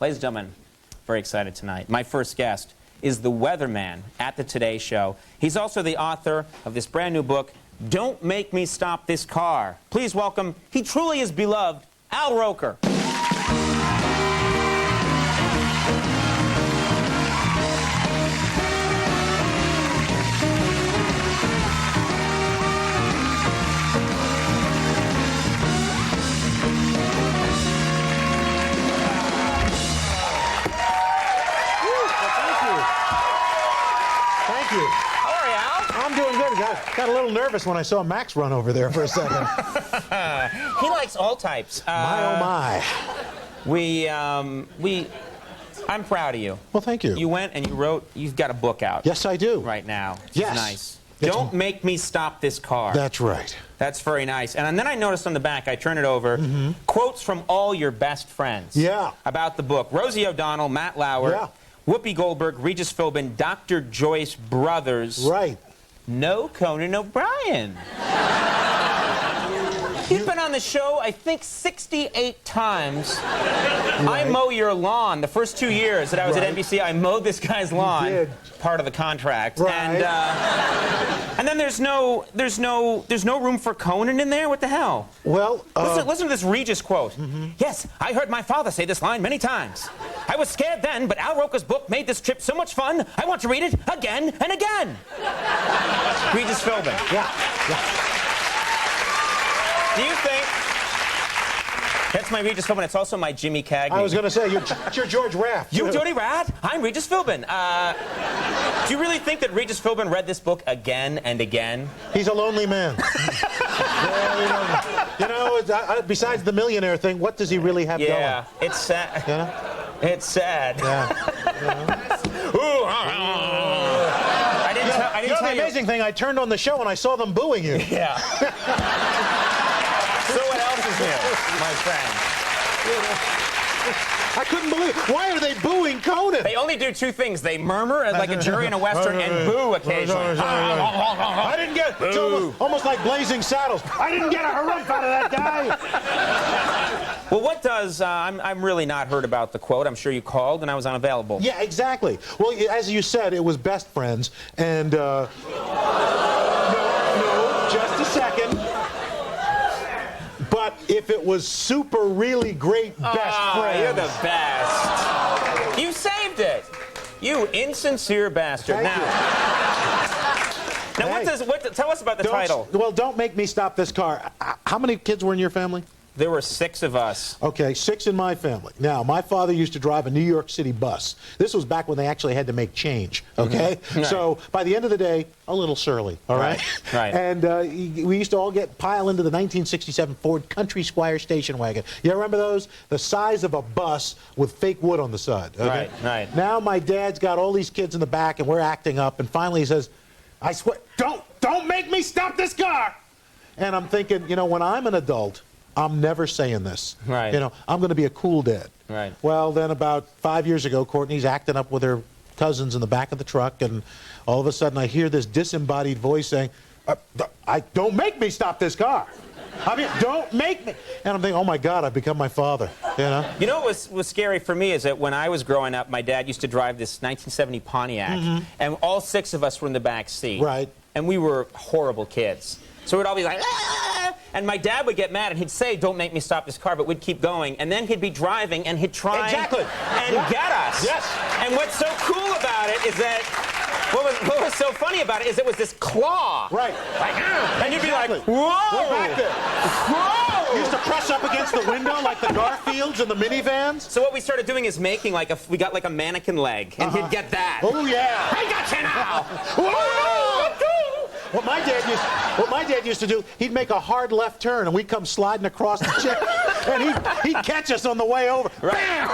Ladies and gentlemen, very excited tonight. My first guest is the weatherman at the Today Show. He's also the author of this brand new book, Don't Make Me Stop This Car. Please welcome, he truly is beloved, Al Roker. I'm doing good. Got a little nervous when I saw Max run over there for a second. He likes all types. My, oh, my. I'm proud of you. Well, thank you. You went and you wrote, you've got a book out. Yes, I do. Right now. Yes. Nice. Don't make me stop this car. That's right. That's very nice. And then I noticed on the back, I turn it over, quotes from all your best friends. Yeah. About the book. Rosie O'Donnell, Matt Lauer. Yeah. Whoopi Goldberg, Regis Philbin, Dr. Joyce Brothers. Right. No Conan O'Brien. You've been on the show, I think, 68 times. Right. I mow your lawn. The first 2 years that I was at NBC, I mowed this guy's lawn. You did. Part of the contract. Right. And then there's no room for Conan in there? What the hell? Well, listen to this Regis quote. Yes, I heard my father say this line many times. I was scared then, but Al Roker's book made this trip so much fun, I want to read it again and again. Regis Philbin. Yeah. Do you think... That's my Regis Philbin. It's also my Jimmy Cagney. I was going to say, you're George Raft. You Jody Rath? I'm Regis Philbin. Do you really think that Regis Philbin read this book again and again? He's a lonely man. You know, besides the millionaire thing, what does he really have going? Yeah, it's sad. You know? It's sad. Yeah. I didn't tell the amazing thing, I turned on the show and I saw them booing you. Yeah. So what else is new, my friend? I couldn't believe it. Why are they booing Conan? They only do two things. They murmur like a jury in a Western and boo occasionally. I didn't get... It's almost like Blazing Saddles. I didn't get a harumph out of that guy. Well, what does... I'm really not heard about the quote. I'm sure you called and I was unavailable. Yeah, exactly. Well, as you said, it was best friends. And, no, just a second. But if it was super, really great best friends... You're the best. You saved it. You insincere bastard. Now, tell us about the title. Well, Don't Make Me Stop This Car. How many kids were in your family? There were 6 of us. Okay, 6 in my family. Now, my father used to drive a New York City bus. This was back when they actually had to make change, okay? Right. So, by the end of the day, a little surly, all right? Right. And we used to all pile into the 1967 Ford Country Squire station wagon. You remember those? The size of a bus with fake wood on the side, okay? Right. Now, my dad's got all these kids in the back, and we're acting up, and finally he says, I swear, don't make me stop this car! And I'm thinking, you know, when I'm an adult, I'm never saying this. Right. You know, I'm going to be a cool dad. Right. Well, then about 5 years ago, Courtney's acting up with her cousins in the back of the truck, and all of a sudden I hear this disembodied voice saying, don't make me stop this car. I mean, don't make me. And I'm thinking, oh, my God, I've become my father. You know? You know what was scary for me is that when I was growing up, my dad used to drive this 1970 Pontiac, and all 6 of us were in the back seat. Right. And we were horrible kids. So we'd all be like, ah! And my dad would get mad, and he'd say, don't make me stop this car, but we'd keep going. And then he'd be driving, and he'd try and get us. Yes. And what's so cool about it is that, what was so funny about it is it was this claw. Right. Like, and you'd be like, whoa! We're back there. Whoa! We used to press up against the window like the Garfields and the minivans. So what we started doing is making we got like a mannequin leg, and he'd get that. Oh, yeah. I got you now! Whoa! What my dad used to do, he'd make a hard left turn, and we'd come sliding across the chip, and he'd catch us on the way over. Right. Bam!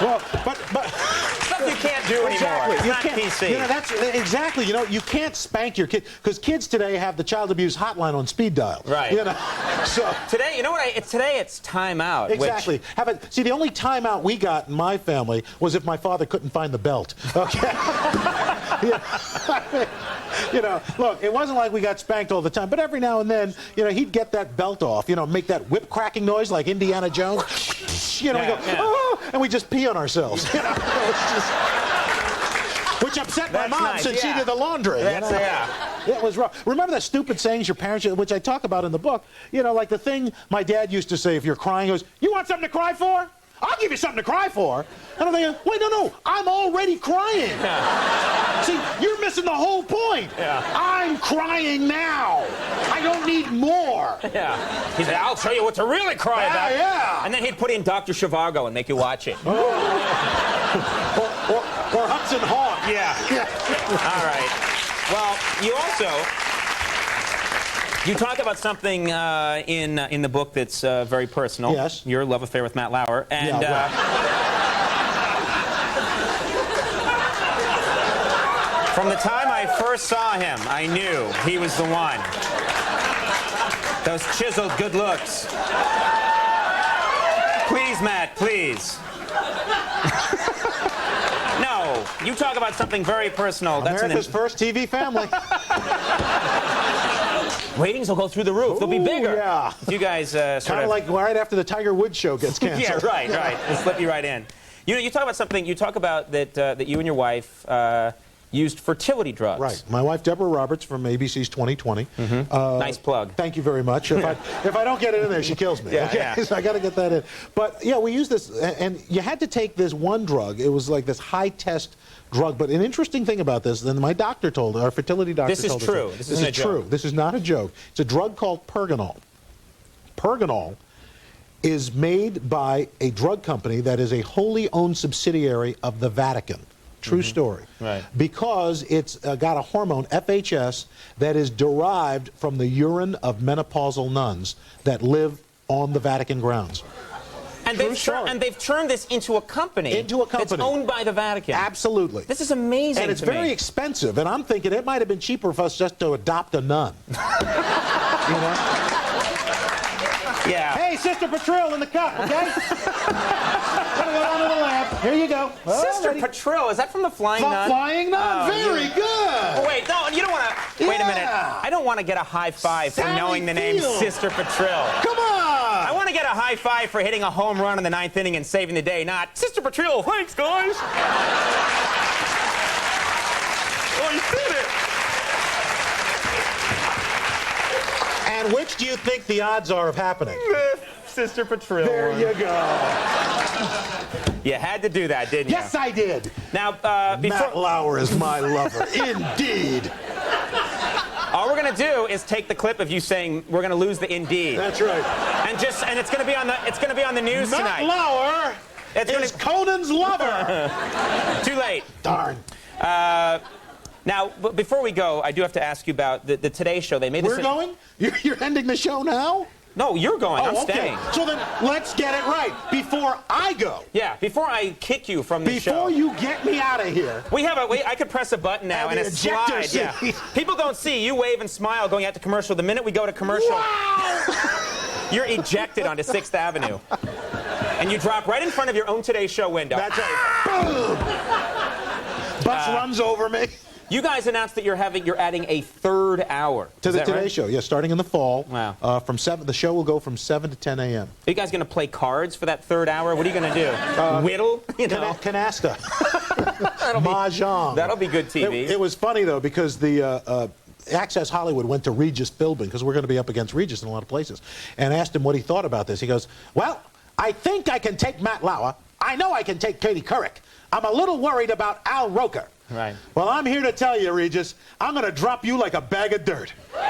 Well, but stuff you can't do anymore. It's not PC. You know, that's exactly. You know, you can't spank your kid because kids today have the child abuse hotline on speed dial. Right. You know, so today, you know what? Today it's timeout. Exactly. See, the only timeout we got in my family was if my father couldn't find the belt. Okay. You know, look, it wasn't like we got spanked all the time, but every now and then, you know, he'd get that belt off, you know, make that whip cracking noise like Indiana Jones. beach. You know, we go, oh, and we just pee on ourselves. You know, it's just, which upset my mom nice, since she did the laundry. That's, It was wrong. Remember that stupid sayings your parents, which I talk about in the book, you know, like the thing my dad used to say if you're crying, he goes, you want something to cry for? I'll give you something to cry for. And I'm thinking, wait, no, I'm already crying. See, you're missing the whole point. I'm crying now. I don't need more. He said, I'll show you what to really cry about. And then he'd put in Dr. Zhivago and make you watch it. Or Hudson Hawk. All right. Well, you also... You talk about something in the book that's very personal. Yes. Your love affair with Matt Lauer. And from the time I first saw him, I knew he was the one. Those chiseled good looks. Please, Matt, please. No, you talk about something very personal. America's first TV family. Ratings will go through the roof. They'll be bigger. Yeah. You guys kind of like right after the Tiger Woods show gets canceled. right. We'll slip you right in. You know, you talk about something. You talk about that you and your wife used fertility drugs. Right. My wife, Deborah Roberts from ABC's 2020. Nice plug. Thank you very much. If I don't get it in there, she kills me. So I got to get that in. But yeah, we used this, and you had to take this one drug. It was like this high-test drug. But an interesting thing about this, then my doctor told us, our fertility doctor told us. This is true. This isn't a joke. True. This is not a joke. It's a drug called Pergonal. Pergonal is made by a drug company that is a wholly owned subsidiary of the Vatican. True story. Right. Because it's got a hormone, FHS, that is derived from the urine of menopausal nuns that live on the Vatican grounds. And they've turned this into a company. That's owned by the Vatican. Absolutely. This is amazing. And it's very expensive. And I'm thinking it might have been cheaper for us just to adopt a nun. You know? Yeah. Hey, Sister Patril in the cup, okay? Gotta go down to the lab. Here you go. Sister Patril, is that from the Flying Nun? Flying Nun? Very good. Oh, wait, no, you don't want to. Wait a minute. I don't want to get a high five for knowing the name Sister Patril. Come on. I want to get a high five for hitting a home run in the 9th inning and saving the day, not Sister Patril. Thanks, guys. Oh, you did it. And which do you think the odds are of happening? Sister Patril. There you go. You had to do that, didn't you? Yes, I did. Now, Matt Lauer is my lover. Indeed. All we're going to do is take the clip of you saying we're going to lose the indeed. That's right. And it's going to be on the news tonight. Matt Lauer is Conan's lover. Too late. Darn. Now, before we go, I do have to ask you about the Today Show. They made this. We're going? You're ending the show now? No, you're going. I'm staying. So then let's get it right before I go. Yeah, before I kick you from the show. Before you get me out of here. I could press a button now and it slides. Yeah. People don't see you wave and smile going out to commercial. The minute we go to commercial, wow! You're ejected onto 6th Avenue. And you drop right in front of your own Today Show window. That's right. Boom! Bus runs over me. You guys announced that you're adding a 3rd hour to the Today Show. Yeah, starting in the fall. Wow. From 7, the show will go from 7 to 10 a.m. Are you guys going to play cards for that 3rd hour? What are you going to do? Whittle? You know, canasta. Mahjong. That'll be good TV. It was funny though because the Access Hollywood went to Regis Philbin because we're going to be up against Regis in a lot of places, and asked him what he thought about this. He goes, "Well, I think I can take Matt Lauer. I know I can take Katie Couric. I'm a little worried about Al Roker." Right. Well, I'm here to tell you, Regis, I'm going to drop you like a bag of dirt. All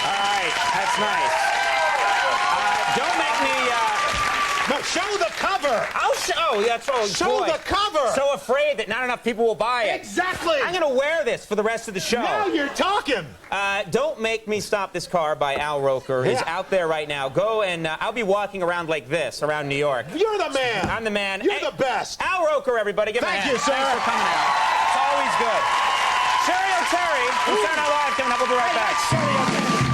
right, that's nice. Don't make me... No, show the cover. I'll show... Oh, that's all. Show the cover. So afraid that not enough people will buy it. Exactly. I'm going to wear this for the rest of the show. Now you're talking. Don't Make Me Stop This Car by Al Roker is out there right now. Go and I'll be walking around like this around New York. You're the man. I'm the man. You're the best. Al Roker, everybody. Give him a hand. Thank you, sir. Thanks for coming out. It's always good. Sherry O'Terry from Saturday Night Live coming up. We'll be right back.